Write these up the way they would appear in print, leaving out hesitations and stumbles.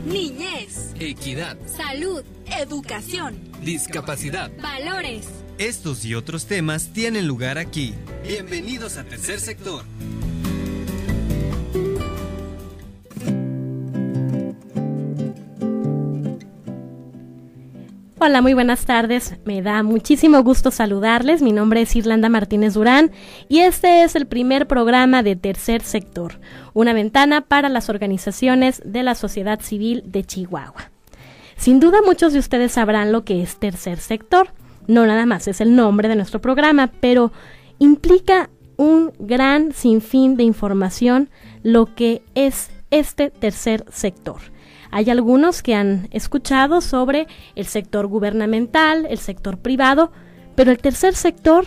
Niñez, equidad, salud, educación, discapacidad, valores. Estos y otros temas tienen lugar aquí. Bienvenidos a Tercer Sector. Hola, muy buenas tardes. Me da muchísimo gusto saludarles. Mi nombre es Irlanda Martínez Durán y este es el primer programa de Tercer Sector, una ventana para las organizaciones de la sociedad civil de Chihuahua. Sin duda muchos de ustedes sabrán lo que es Tercer Sector. No nada más es el nombre de nuestro programa, pero implica un gran sinfín de información lo que es este tercer sector. Hay algunos que han escuchado sobre el sector gubernamental, el sector privado, pero el tercer sector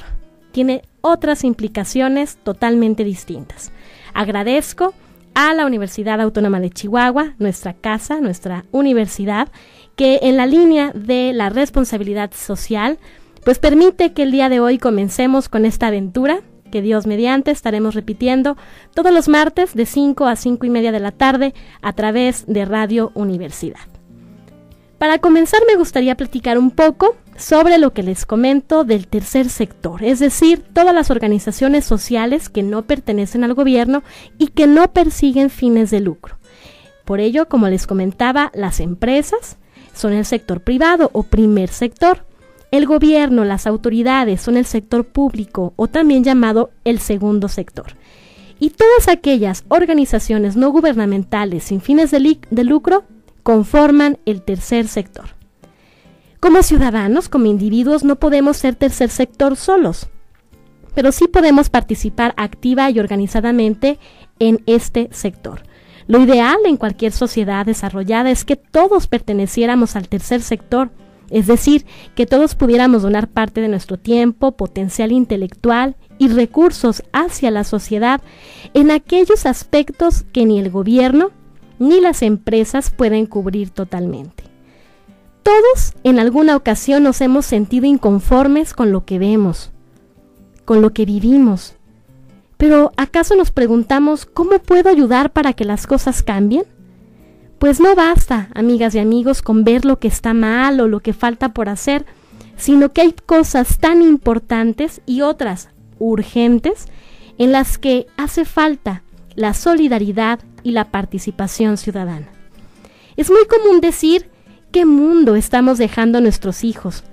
tiene otras implicaciones totalmente distintas. Agradezco a la Universidad Autónoma de Chihuahua, nuestra casa, nuestra universidad, que en la línea de la responsabilidad social, pues permite que el día de hoy comencemos con esta aventura que Dios mediante estaremos repitiendo todos los martes de 5 a 5 y media de la tarde a través de Radio Universidad. Para comenzar me gustaría platicar un poco sobre lo que les comento del tercer sector, es decir, todas las organizaciones sociales que no pertenecen al gobierno y que no persiguen fines de lucro. Por ello, como les comentaba, las empresas son el sector privado o primer sector. El gobierno, las autoridades son el sector público o también llamado el segundo sector. Y todas aquellas organizaciones no gubernamentales sin fines de lucro conforman el tercer sector. Como ciudadanos, como individuos, no podemos ser tercer sector solos, pero sí podemos participar activa y organizadamente en este sector. Lo ideal en cualquier sociedad desarrollada es que todos perteneciéramos al tercer sector, es decir, que todos pudiéramos donar parte de nuestro tiempo, potencial intelectual y recursos hacia la sociedad en aquellos aspectos que ni el gobierno ni las empresas pueden cubrir totalmente. Todos en alguna ocasión nos hemos sentido inconformes con lo que vemos, con lo que vivimos. Pero ¿acaso nos preguntamos cómo puedo ayudar para que las cosas cambien? Pues no basta, amigas y amigos, con ver lo que está mal o lo que falta por hacer, sino que hay cosas tan importantes y otras urgentes en las que hace falta la solidaridad y la participación ciudadana. Es muy común decir qué mundo estamos dejando a nuestros hijos.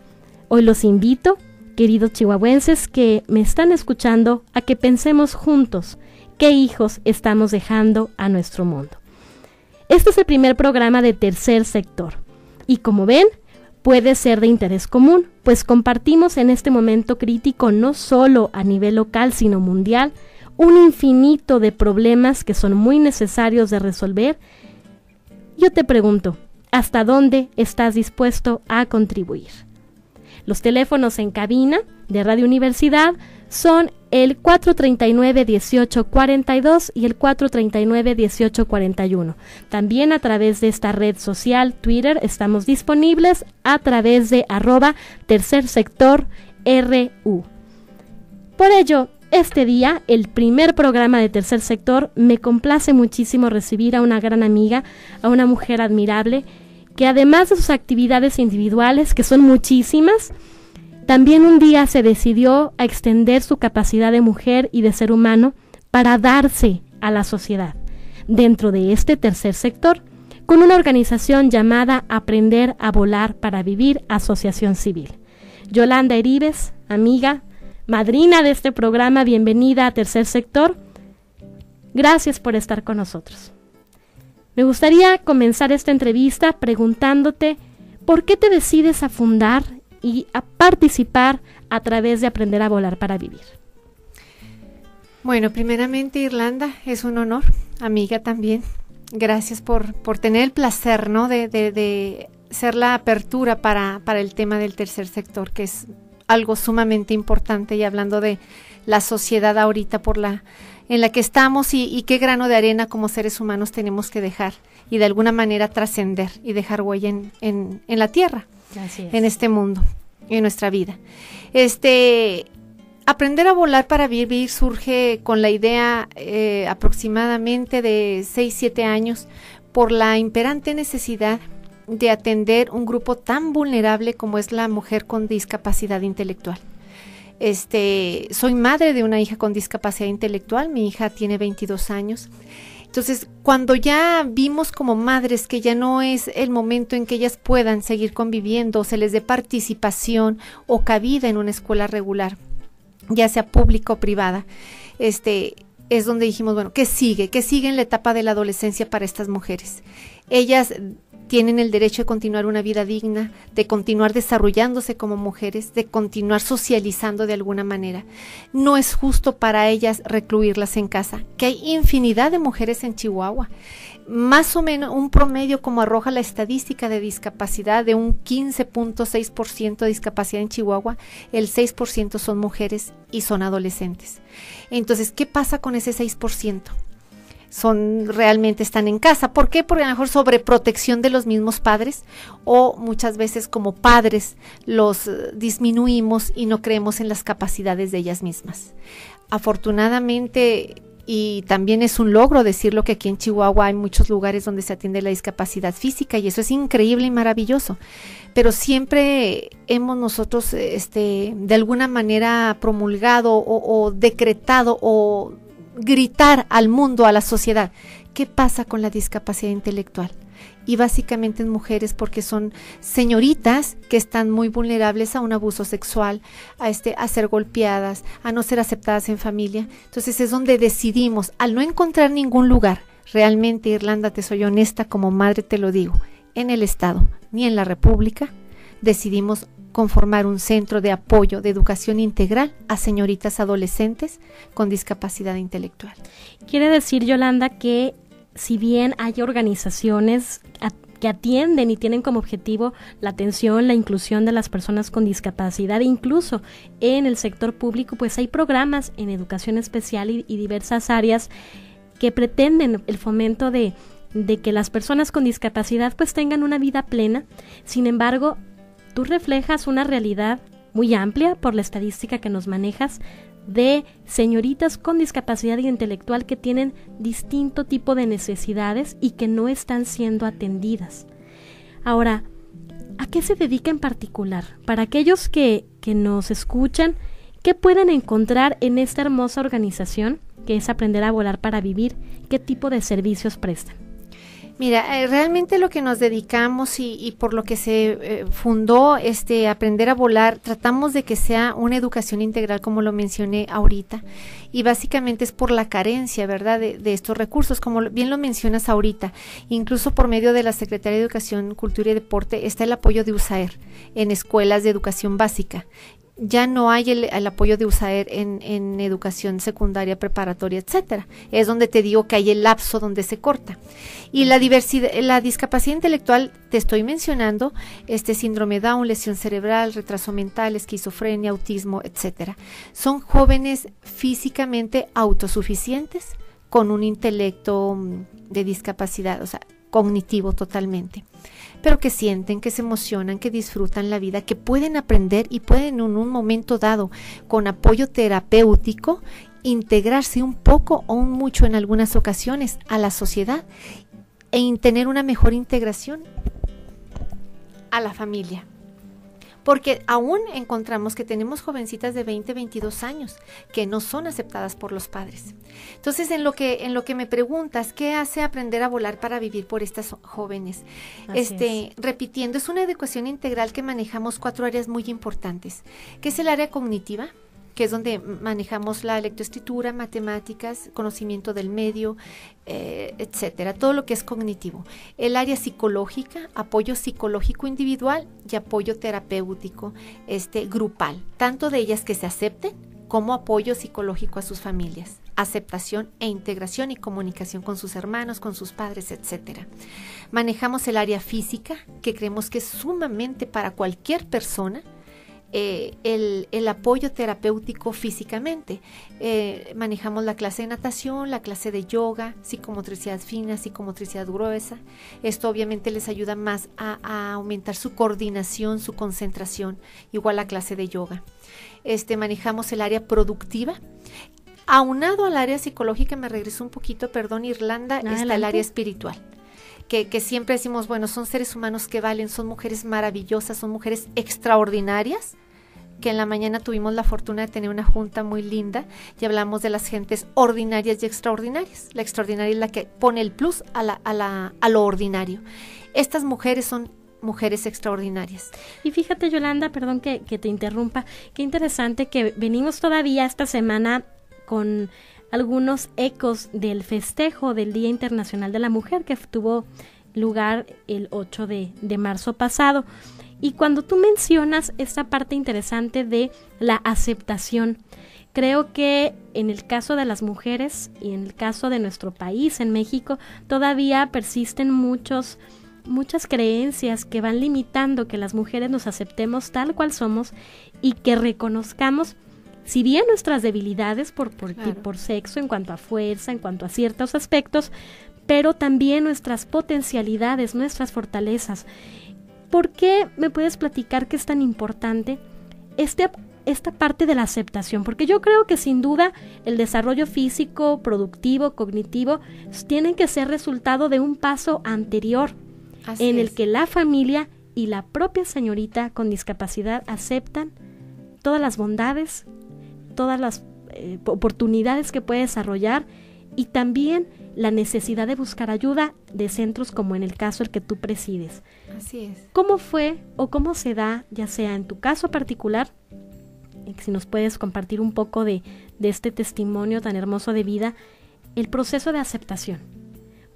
Hoy los invito, queridos chihuahuenses que me están escuchando, a que pensemos juntos qué hijos estamos dejando a nuestro mundo. Este es el primer programa de Tercer Sector y como ven, puede ser de interés común, pues compartimos en este momento crítico no solo a nivel local sino mundial un infinito de problemas que son muy necesarios de resolver. Yo te pregunto, ¿hasta dónde estás dispuesto a contribuir? Los teléfonos en cabina de Radio Universidad son el 439-1842 y el 439-1841. También a través de esta red social Twitter estamos disponibles a través de @tercersectorRU. Por ello, este día, el primer programa de Tercer Sector, me complace muchísimo recibir a una gran amiga, a una mujer admirable, que además de sus actividades individuales, que son muchísimas, también un día se decidió a extender su capacidad de mujer y de ser humano para darse a la sociedad, dentro de este tercer sector, con una organización llamada Aprender a Volar para Vivir, Asociación Civil. Yolanda Eribes, amiga, madrina de este programa, bienvenida a Tercer Sector. Gracias por estar con nosotros. Me gustaría comenzar esta entrevista preguntándote por qué te decides a fundar y a participar a través de Aprender a Volar para Vivir. Bueno, primeramente, Irlanda, es un honor, amiga también. Gracias por tener el placer, ¿no?, de ser la apertura para el tema del tercer sector, que es algo sumamente importante, y hablando de la sociedad ahorita en la que estamos y qué grano de arena como seres humanos tenemos que dejar y de alguna manera trascender y dejar huella en la tierra, en este mundo, en nuestra vida. Aprender a volar para vivir surge con la idea aproximadamente de 6-7 años por la imperante necesidad de atender un grupo tan vulnerable como es la mujer con discapacidad intelectual. Soy madre de una hija con discapacidad intelectual, mi hija tiene 22 años. Entonces, cuando ya vimos como madres que ya no es el momento en que ellas puedan seguir conviviendo, o se les dé participación o cabida en una escuela regular, ya sea pública o privada, es donde dijimos, bueno, ¿qué sigue? ¿Qué sigue en la etapa de la adolescencia para estas mujeres? Ellas tienen el derecho de continuar una vida digna, de continuar desarrollándose como mujeres, de continuar socializando de alguna manera. No es justo para ellas recluirlas en casa, que hay infinidad de mujeres en Chihuahua. Más o menos un promedio, como arroja la estadística de discapacidad, de un 15.6% de discapacidad en Chihuahua, el 6% son mujeres y son adolescentes. Entonces, ¿qué pasa con ese 6%? Realmente están en casa. ¿Por qué? Porque a lo mejor sobreprotección de los mismos padres, o muchas veces como padres los disminuimos y no creemos en las capacidades de ellas mismas. Afortunadamente, y también es un logro decirlo, que aquí en Chihuahua hay muchos lugares donde se atiende la discapacidad física, y eso es increíble y maravilloso, pero siempre hemos nosotros de alguna manera promulgado o decretado o gritar al mundo, a la sociedad, ¿qué pasa con la discapacidad intelectual? Y básicamente en mujeres, porque son señoritas que están muy vulnerables a un abuso sexual, a ser golpeadas, a no ser aceptadas en familia. Entonces es donde decidimos, al no encontrar ningún lugar, realmente, Irlanda, te soy honesta, como madre te lo digo, en el Estado ni en la República, decidimos conformar un centro de apoyo de educación integral a señoritas adolescentes con discapacidad intelectual. Quiere decir, Yolanda, que si bien hay organizaciones que atienden y tienen como objetivo la atención, la inclusión de las personas con discapacidad, incluso en el sector público, pues hay programas en educación especial y diversas áreas que pretenden el fomento de que las personas con discapacidad pues tengan una vida plena. Sin embargo, tú reflejas una realidad muy amplia por la estadística que nos manejas de señoritas con discapacidad intelectual que tienen distinto tipo de necesidades y que no están siendo atendidas. Ahora, ¿a qué se dedica en particular? Para aquellos que nos escuchan, ¿qué pueden encontrar en esta hermosa organización que es Aprender a Volar para Vivir? ¿Qué tipo de servicios prestan? Mira, realmente lo que nos dedicamos y por lo que se fundó Aprender a Volar, tratamos de que sea una educación integral, como lo mencioné ahorita, y básicamente es por la carencia, ¿verdad?, de estos recursos, como bien lo mencionas ahorita. Incluso por medio de la Secretaría de Educación, Cultura y Deporte está el apoyo de USAER en escuelas de educación básica. Ya no hay el apoyo de USAER en educación secundaria, preparatoria, etcétera. Es donde te digo que hay el lapso donde se corta. Y la discapacidad intelectual, te estoy mencionando, síndrome Down, lesión cerebral, retraso mental, esquizofrenia, autismo, etcétera. Son jóvenes físicamente autosuficientes con un intelecto de discapacidad, o sea, cognitivo totalmente, pero que sienten, que se emocionan, que disfrutan la vida, que pueden aprender y pueden en un momento dado, con apoyo terapéutico, integrarse un poco o un mucho en algunas ocasiones a la sociedad tener una mejor integración a la familia. Porque aún encontramos que tenemos jovencitas de 20, 22 años que no son aceptadas por los padres. Entonces, en lo que me preguntas, ¿qué hace Aprender a Volar para Vivir por estas jóvenes? Repitiendo, es una educación integral que manejamos 4 áreas muy importantes, que es el área cognitiva, que es donde manejamos la lectoescritura, matemáticas, conocimiento del medio, etcétera, todo lo que es cognitivo. El área psicológica, apoyo psicológico individual y apoyo terapéutico grupal, tanto de ellas que se acepten como apoyo psicológico a sus familias, aceptación e integración y comunicación con sus hermanos, con sus padres, etcétera. Manejamos el área física, que creemos que es sumamente para cualquier persona el apoyo terapéutico físicamente. Manejamos la clase de natación, la clase de yoga, psicomotricidad fina, psicomotricidad gruesa. Esto obviamente les ayuda más a aumentar su coordinación, su concentración, igual la clase de yoga. Manejamos el área productiva. Aunado al área psicológica, me regreso un poquito, perdón, Irlanda, Adelante. está el área espiritual. Que siempre decimos, bueno, son seres humanos que valen, son mujeres maravillosas, son mujeres extraordinarias, que en la mañana tuvimos la fortuna de tener una junta muy linda y hablamos de las gentes ordinarias y extraordinarias. La extraordinaria es la que pone el plus a lo ordinario. Estas mujeres son mujeres extraordinarias. Y fíjate, Yolanda, perdón que te interrumpa, qué interesante que venimos todavía esta semana con algunos ecos del festejo del Día Internacional de la Mujer que tuvo lugar el 8 de marzo pasado. Y cuando tú mencionas esta parte interesante de la aceptación, creo que en el caso de las mujeres y en el caso de nuestro país, en México, todavía persisten muchas creencias que van limitando que las mujeres nos aceptemos tal cual somos y que reconozcamos, si bien nuestras debilidades por sexo, en cuanto a fuerza, en cuanto a ciertos aspectos, pero también nuestras potencialidades, nuestras fortalezas. ¿Por qué me puedes platicar que es tan importante esta parte de la aceptación? Porque yo creo que sin duda el desarrollo físico, productivo, cognitivo, tienen que ser resultado de un paso anterior en el que la familia y la propia señorita con discapacidad aceptan todas las bondades, todas las oportunidades que puede desarrollar y también la necesidad de buscar ayuda de centros como en el caso el que tú presides. Así es. ¿Cómo fue o cómo se da, ya sea en tu caso particular, si nos puedes compartir un poco de este testimonio tan hermoso de vida, el proceso de aceptación?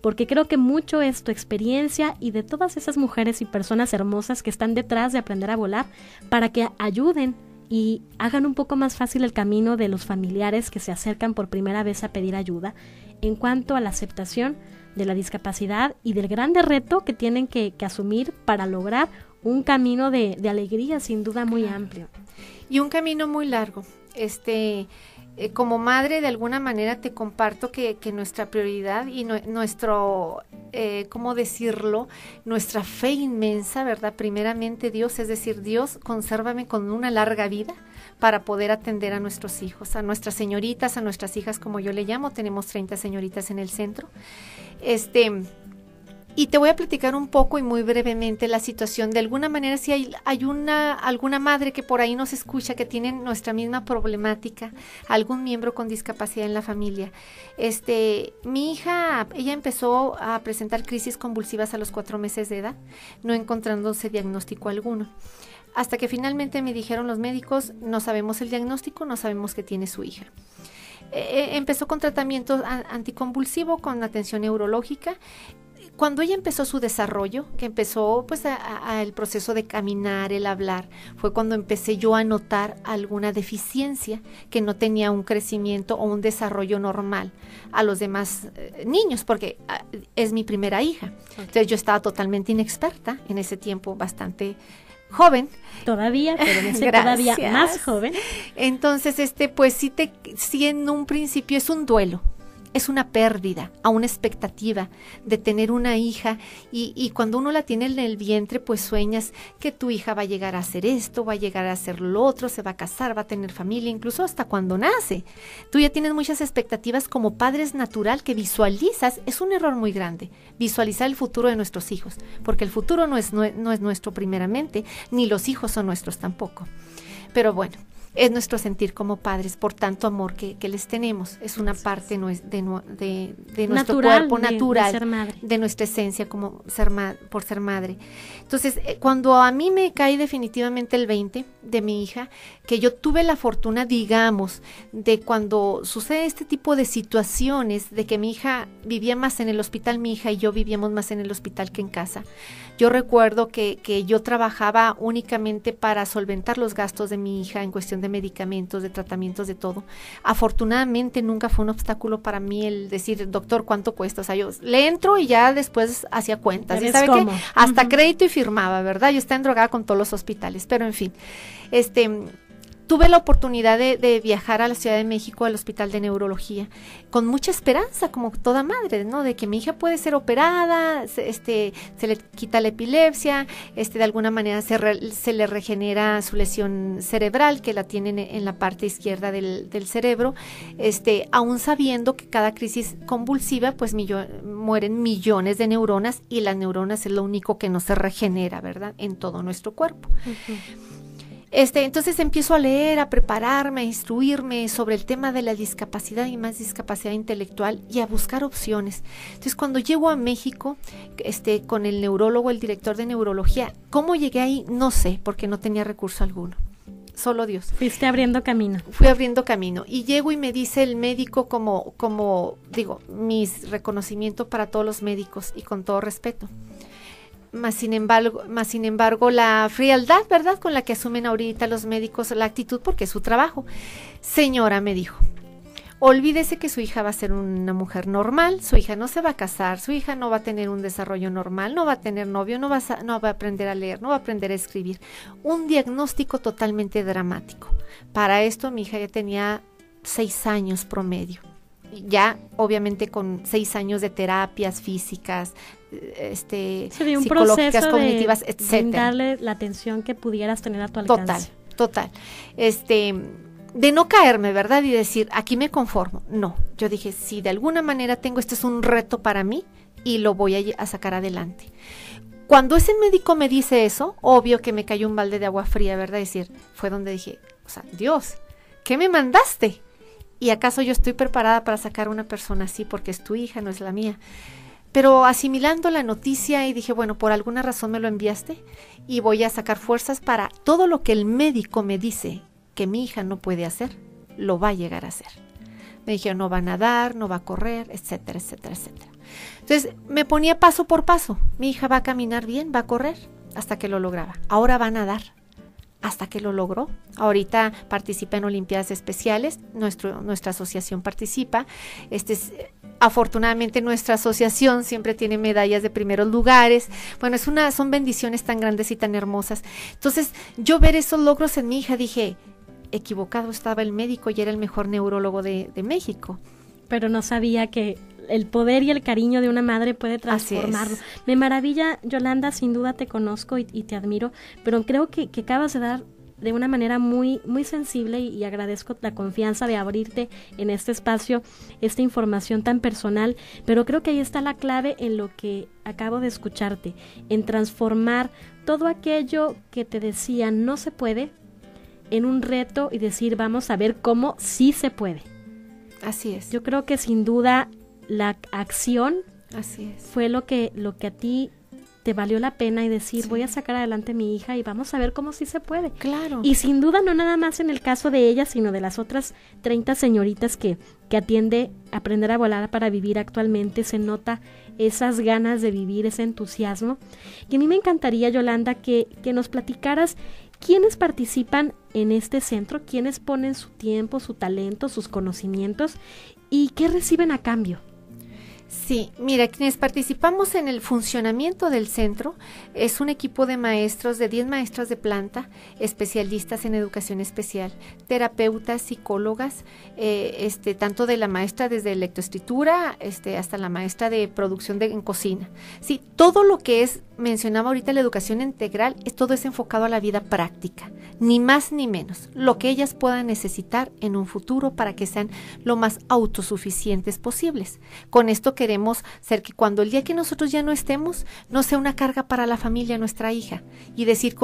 Porque creo que mucho es tu experiencia y de todas esas mujeres y personas hermosas que están detrás de Aprender a Volar para que ayuden y hagan un poco más fácil el camino de los familiares que se acercan por primera vez a pedir ayuda en cuanto a la aceptación de la discapacidad y del grande reto que tienen que asumir para lograr un camino de alegría sin duda muy amplio. Y un camino muy largo. Como madre, de alguna manera te comparto que nuestra prioridad y nuestro, ¿cómo decirlo? Nuestra fe inmensa, ¿verdad? Primeramente Dios, es decir, Dios, consérvame con una larga vida para poder atender a nuestros hijos, a nuestras señoritas, a nuestras hijas, como yo le llamo. Tenemos 30 señoritas en el centro. Y te voy a platicar un poco y muy brevemente la situación. De alguna manera, si hay alguna madre que por ahí nos escucha que tiene nuestra misma problemática, algún miembro con discapacidad en la familia. Mi hija, ella empezó a presentar crisis convulsivas a los 4 meses de edad, no encontrándose diagnóstico alguno. Hasta que finalmente me dijeron los médicos, no sabemos el diagnóstico, no sabemos qué tiene su hija. Empezó con tratamiento anticonvulsivo, con atención neurológica. Cuando ella empezó su desarrollo, que empezó pues el proceso de caminar, el hablar, fue cuando empecé yo a notar alguna deficiencia, que no tenía un crecimiento o un desarrollo normal a los demás niños, porque es mi primera hija. Entonces yo estaba totalmente inexperta en ese tiempo, bastante joven. Todavía, pero en ese todavía más joven. Entonces, pues sí en un principio es un duelo. Es una pérdida, a una expectativa de tener una hija y cuando uno la tiene en el vientre, pues sueñas que tu hija va a llegar a hacer esto, va a llegar a hacer lo otro, se va a casar, va a tener familia, incluso hasta cuando nace. Tú ya tienes muchas expectativas como padre, es natural que visualizas, es un error muy grande, visualizar el futuro de nuestros hijos, porque el futuro no es nuestro primeramente, ni los hijos son nuestros tampoco. Pero bueno, es nuestro sentir como padres por tanto amor que les tenemos. Es una parte de nuestro cuerpo natural, de ser madre, de nuestra esencia como por ser madre. Entonces, cuando a mí me cae definitivamente el 20 de mi hija, que yo tuve la fortuna, digamos, de cuando sucede este tipo de situaciones, de que mi hija vivía más en el hospital, mi hija y yo vivíamos más en el hospital que en casa. Yo recuerdo que yo trabajaba únicamente para solventar los gastos de mi hija en cuestión de medicamentos, de tratamientos, de todo. Afortunadamente nunca fue un obstáculo para mí el decir, doctor, ¿cuánto cuesta? O sea, yo le entro y ya después hacía cuentas. ¿Y sabe qué? Hasta crédito y firmaba, ¿verdad? Yo estaba endrogada con todos los hospitales, pero en fin, tuve la oportunidad de viajar a la Ciudad de México al Hospital de Neurología con mucha esperanza, como toda madre, ¿no? De que mi hija puede ser operada, se le quita la epilepsia, de alguna manera se le regenera su lesión cerebral, que la tienen en la parte izquierda del cerebro, aún sabiendo que cada crisis convulsiva, pues mueren millones de neuronas, y las neuronas es lo único que no se regenera, ¿verdad? En todo nuestro cuerpo. Uh-huh. Entonces empiezo a leer, a prepararme, a instruirme sobre el tema de la discapacidad y más discapacidad intelectual, y a buscar opciones. Entonces cuando llego a México, con el neurólogo, el director de neurología, ¿cómo llegué ahí? No sé, porque no tenía recurso alguno. Solo Dios. Fuiste abriendo camino. Fui abriendo camino. Y llego y me dice el médico, como digo, mis reconocimientos para todos los médicos y con todo respeto. Más sin embargo, la frialdad, ¿verdad?, con la que asumen ahorita los médicos la actitud, porque es su trabajo. Señora, me dijo, olvídese que su hija va a ser una mujer normal, su hija no se va a casar, su hija no va a tener un desarrollo normal, no va a tener novio, no va a aprender a leer, no va a aprender a escribir. Un diagnóstico totalmente dramático. Para esto mi hija ya tenía 6 años promedio. Ya obviamente con 6 años de terapias físicas, psicológicas, cognitivas, etcétera. Darle la atención que pudieras tener a tu alcance. Total. De no caerme, ¿verdad? Y decir, aquí me conformo. No, yo dije, si de alguna manera esto es un reto para mí y lo voy a sacar adelante. Cuando ese médico me dice eso, obvio que me cayó un balde de agua fría, ¿verdad? Decir, fue donde dije, o sea, Dios, ¿qué me mandaste? ¿Y acaso yo estoy preparada para sacar a una persona así porque es tu hija, no es la mía? Pero asimilando la noticia y dije, bueno, por alguna razón me lo enviaste y voy a sacar fuerzas para todo lo que el médico me dice que mi hija no puede hacer, lo va a llegar a hacer. Me dijeron, no va a nadar, no va a correr, etcétera, etcétera, etcétera. Entonces me ponía paso por paso. Mi hija va a caminar bien, va a correr, hasta que lo lograba. Ahora va a nadar. Hasta que lo logró. Ahorita participa en Olimpiadas Especiales, nuestra asociación participa. Afortunadamente nuestra asociación siempre tiene medallas de primeros lugares. Bueno, son bendiciones tan grandes y tan hermosas. Entonces, yo ver esos logros en mi hija, dije, equivocado estaba el médico y era el mejor neurólogo de México. Pero no sabía que el poder y el cariño de una madre puede transformarlo. Me maravilla, Yolanda, sin duda te conozco y te admiro, pero creo que acabas de dar de una manera muy, muy sensible y agradezco la confianza de abrirte en este espacio, esta información tan personal, pero creo que ahí está la clave en lo que acabo de escucharte, en transformar todo aquello que te decían no se puede en un reto y decir vamos a ver cómo sí se puede. Así es. Yo creo que sin duda la acción fue lo que a ti te valió la pena y decir voy a sacar adelante a mi hija y vamos a ver cómo sí se puede. Claro. Y sin duda no nada más en el caso de ella, sino de las otras 30 señoritas que atiende Aprender a Volar para Vivir actualmente. Se nota esas ganas de vivir, ese entusiasmo. Y a mí me encantaría, Yolanda, que nos platicaras quiénes participan en este centro, quiénes ponen su tiempo, su talento, sus conocimientos y qué reciben a cambio. Sí, mira, quienes participamos en el funcionamiento del centro es un equipo de maestros, de 10 maestras de planta, especialistas en educación especial, terapeutas, psicólogas, tanto de la maestra desde lectoescritura hasta la maestra de producción en cocina. Sí, todo lo que mencionaba ahorita la educación integral, todo es enfocado a la vida práctica, ni más ni menos, lo que ellas puedan necesitar en un futuro para que sean lo más autosuficientes posibles. Con esto queremos ser que cuando el día que nosotros ya no estemos, no sea una carga para la familia, nuestra hija, y decir,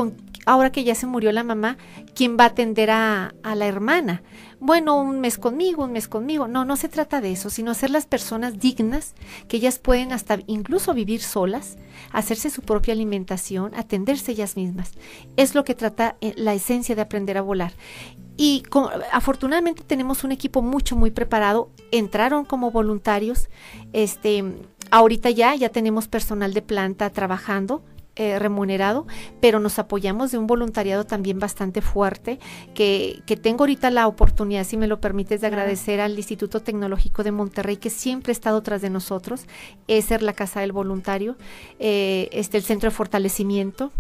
ahora que ya se murió la mamá, ¿quién va a atender a la hermana? Bueno, un mes conmigo. No se trata de eso, sino ser las personas dignas, que ellas pueden hasta incluso vivir solas, hacerse su propia alimentación, atenderse ellas mismas. Es lo que trata la esencia de Aprender a Volar. Y afortunadamente tenemos un equipo muy preparado. Entraron como voluntarios. Ahorita ya tenemos personal de planta trabajando. remunerado, pero nos apoyamos de un voluntariado también bastante fuerte, que tengo ahorita la oportunidad, si me lo permites, de agradecer al Instituto Tecnológico de Monterrey, que siempre ha estado tras de nosotros, ESER, la Casa del Voluntario, el Centro de Fortalecimiento,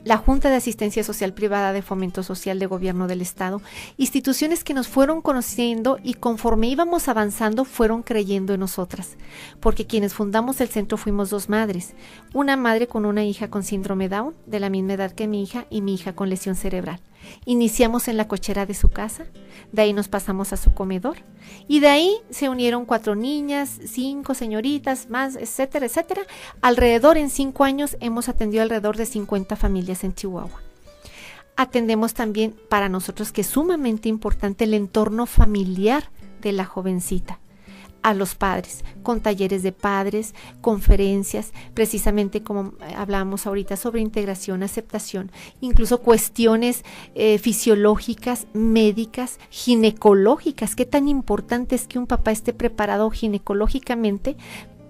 la Junta de Asistencia Social Privada de Fomento Social de Gobierno del Estado, instituciones que nos fueron conociendo y conforme íbamos avanzando fueron creyendo en nosotras, porque quienes fundamos el centro fuimos 2 madres, una madre con una hija con síndrome Down, de la misma edad que mi hija, y mi hija con lesión cerebral. Iniciamos en la cochera de su casa, de ahí nos pasamos a su comedor, y de ahí se unieron 4 niñas, 5 señoritas, más, etcétera, etcétera. Alrededor, en 5 años, hemos atendido alrededor de 50 familias en Chihuahua. Atendemos también, para nosotros, que es sumamente importante, el entorno familiar de la jovencita, a los padres, con talleres de padres, conferencias, precisamente como hablábamos ahorita sobre integración, aceptación, incluso cuestiones fisiológicas, médicas, ginecológicas. Qué tan importante es que un papá esté preparado ginecológicamente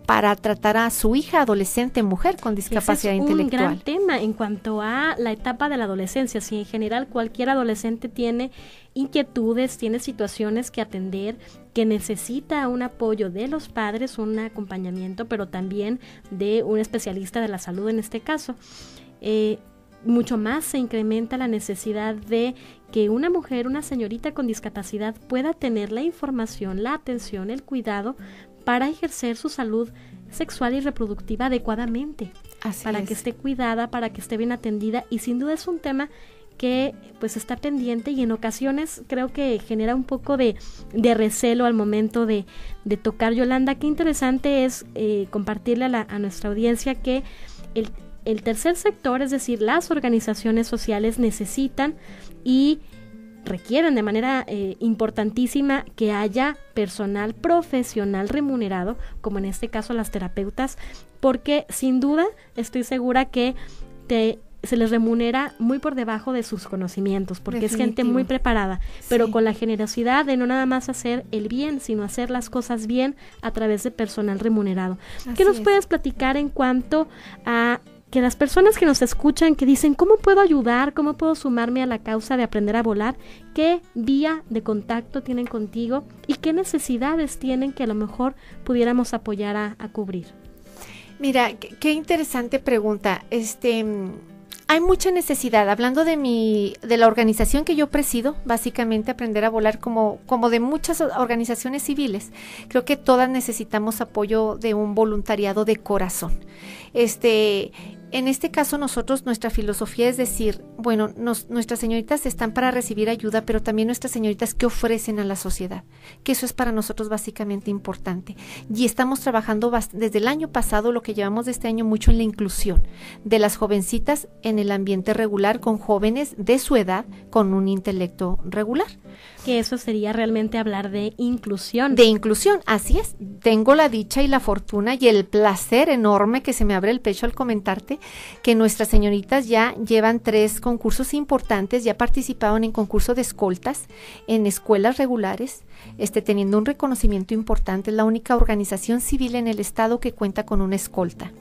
para tratar a su hija adolescente, mujer con discapacidad intelectual. Es un gran tema en cuanto a la etapa de la adolescencia. Si en general cualquier adolescente tiene inquietudes, tiene situaciones que atender, que necesita un apoyo de los padres, un acompañamiento, pero también de un especialista de la salud en este caso. Mucho más se incrementa la necesidad de que una mujer, una señorita con discapacidad pueda tener la información, la atención, el cuidado para ejercer su salud sexual y reproductiva adecuadamente, para que esté cuidada, para que esté bien atendida, y sin duda es un tema que pues está pendiente y en ocasiones creo que genera un poco de recelo al momento de tocar. Yolanda, qué interesante es compartirle a nuestra audiencia que el tercer sector, es decir, las organizaciones sociales necesitan y requieren de manera importantísima que haya personal profesional remunerado, como en este caso las terapeutas, porque sin duda estoy segura que se les remunera muy por debajo de sus conocimientos, porque es gente muy preparada, pero con la generosidad de no nada más hacer el bien, sino hacer las cosas bien a través de personal remunerado. ¿Qué nos puedes platicar en cuanto a que las personas que nos escuchan, que dicen, ¿cómo puedo ayudar? ¿Cómo puedo sumarme a la causa de aprender a volar? ¿Qué vía de contacto tienen contigo? ¿Y qué necesidades tienen que a lo mejor pudiéramos apoyar a cubrir? Mira, qué interesante pregunta. Hay mucha necesidad, hablando de la organización que yo presido, básicamente Aprender a Volar, como de muchas organizaciones civiles. Creo que todas necesitamos apoyo de un voluntariado de corazón. En este caso nuestra filosofía es decir, bueno, nuestras señoritas están para recibir ayuda, pero también nuestras señoritas que ofrecen a la sociedad, que eso es para nosotros básicamente importante. Y estamos trabajando desde el año pasado, lo que llevamos de este año, mucho en la inclusión de las jovencitas en el ambiente regular, con jóvenes de su edad, con un intelecto regular. Que eso sería realmente hablar de inclusión. De inclusión, así es. Tengo la dicha y la fortuna y el placer enorme que se me abre el pecho al comentarte que nuestras señoritas ya llevan 3 concursos importantes, ya participaron en concurso de escoltas en escuelas regulares, teniendo un reconocimiento importante. Es la única organización civil en el estado que cuenta con una escolta.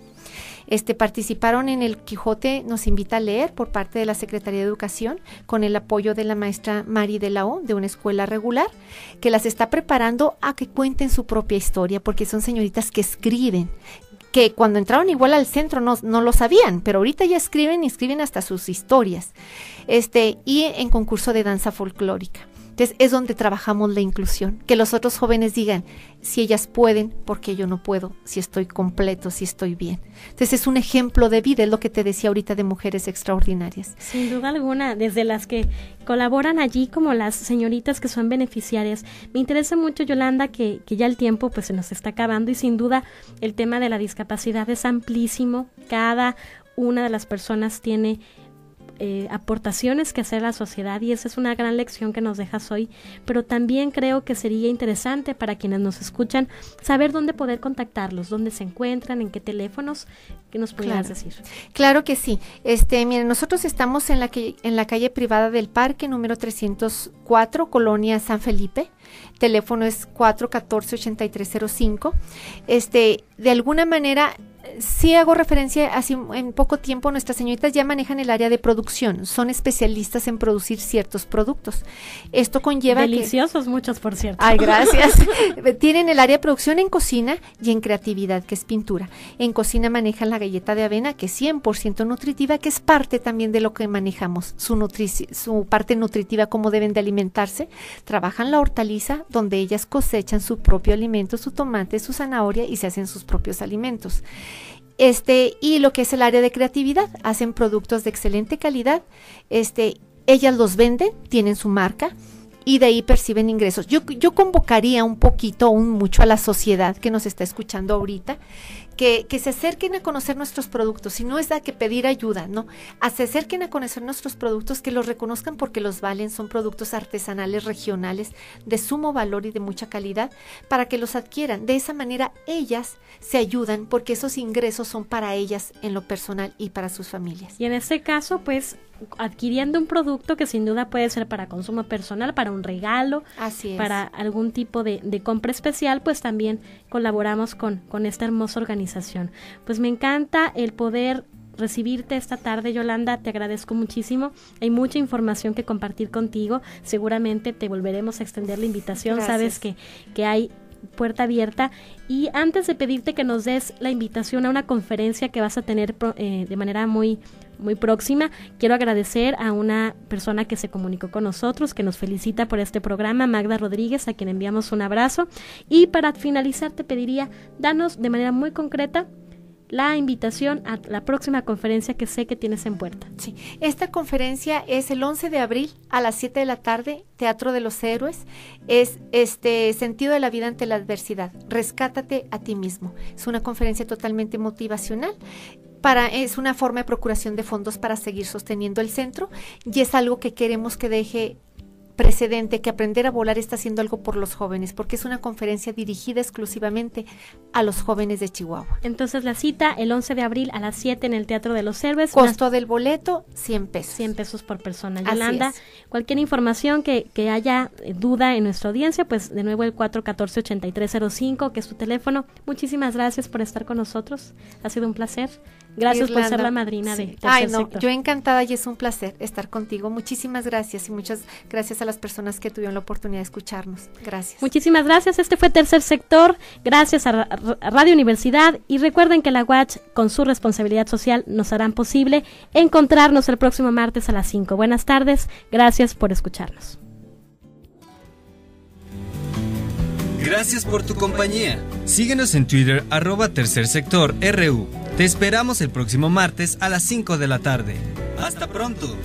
Participaron en el Quijote nos invita a leer por parte de la Secretaría de Educación, con el apoyo de la maestra Mari de la O, de una escuela regular, que las está preparando a que cuenten su propia historia, porque son señoritas que escriben, que cuando entraron igual al centro no lo sabían, pero ahorita ya escriben y escriben hasta sus historias, y en concurso de danza folclórica. Entonces es donde trabajamos la inclusión, que los otros jóvenes digan, si ellas pueden, ¿por qué yo no puedo? Si estoy completo, si estoy bien. Entonces es un ejemplo de vida, es lo que te decía ahorita de mujeres extraordinarias. Sin duda alguna, desde las que colaboran allí como las señoritas que son beneficiarias. Me interesa mucho, Yolanda, que ya el tiempo pues se nos está acabando y sin duda el tema de la discapacidad es amplísimo. Cada una de las personas tiene aportaciones que hacer a la sociedad y esa es una gran lección que nos dejas hoy, pero también creo que sería interesante para quienes nos escuchan saber dónde poder contactarlos, dónde se encuentran, en qué teléfonos, ¿qué nos pudieras decir? Claro que sí. Miren, nosotros estamos en la calle privada del Parque, número 304, Colonia San Felipe. Teléfono es 414-8305. De alguna manera, sí hago referencia, así en poco tiempo nuestras señoritas ya manejan el área de producción, son especialistas en producir ciertos productos. Esto conlleva deliciosos muchos, por cierto. Ay, gracias. Tienen el área de producción en cocina y en creatividad, que es pintura. En cocina manejan la galleta de avena, que es 100% nutritiva, que es parte también de lo que manejamos, su parte nutritiva, cómo deben de alimentarse. Trabajan la hortaliza, donde ellas cosechan su propio alimento, su tomate, su zanahoria, y se hacen sus propios alimentos. Y lo que es el área de creatividad, hacen productos de excelente calidad, ellas los venden, tienen su marca, y de ahí perciben ingresos. Yo convocaría un poquito, mucho a la sociedad que nos está escuchando ahorita, que se acerquen a conocer nuestros productos, si no es a que pedir ayuda, no, se acerquen a conocer nuestros productos, que los reconozcan porque los valen, son productos artesanales, regionales, de sumo valor y de mucha calidad, para que los adquieran. De esa manera ellas se ayudan, porque esos ingresos son para ellas en lo personal y para sus familias. Y en este caso, pues, adquiriendo un producto que sin duda puede ser para consumo personal, para un regalo, así es, para algún tipo de compra especial, pues también colaboramos con esta hermosa organización. Pues me encanta el poder recibirte esta tarde, Yolanda, te agradezco muchísimo. Hay mucha información que compartir contigo, seguramente te volveremos a extender la invitación. Gracias. Sabes que hay puerta abierta. Y antes de pedirte que nos des la invitación a una conferencia que vas a tener de manera muy próxima, quiero agradecer a una persona que se comunicó con nosotros, que nos felicita por este programa, Magda Rodríguez, a quien enviamos un abrazo. Y para finalizar te pediría, danos de manera muy concreta la invitación a la próxima conferencia que sé que tienes en puerta. Sí, esta conferencia es el 11 de abril a las 7 de la tarde, Teatro de los Héroes, es sentido de la vida ante la adversidad, rescátate a ti mismo. Es una conferencia totalmente motivacional, es una forma de procuración de fondos para seguir sosteniendo el centro, y es algo que queremos que deje precedente, que Aprender a Volar está haciendo algo por los jóvenes, porque es una conferencia dirigida exclusivamente a los jóvenes de Chihuahua. Entonces la cita el 11 de abril a las 7 en el Teatro de los Héroes. Costo del boleto, 100 pesos. 100 pesos por persona. Yolanda, cualquier información que haya duda en nuestra audiencia, pues de nuevo el 414-8305, que es tu teléfono. Muchísimas gracias por estar con nosotros. Ha sido un placer. Gracias por ser la madrina de Tercer Sector. Yo encantada, y es un placer estar contigo. Muchísimas gracias, y muchas gracias a las personas que tuvieron la oportunidad de escucharnos. Gracias. Muchísimas gracias. Este fue Tercer Sector. Gracias a Radio Universidad, y recuerden que la UACH, con su responsabilidad social, nos harán posible encontrarnos el próximo martes a las 5. Buenas tardes. Gracias por escucharnos. Gracias por tu compañía. Síguenos en Twitter, @tercersectorRU. Te esperamos el próximo martes a las 5 de la tarde. ¡Hasta pronto!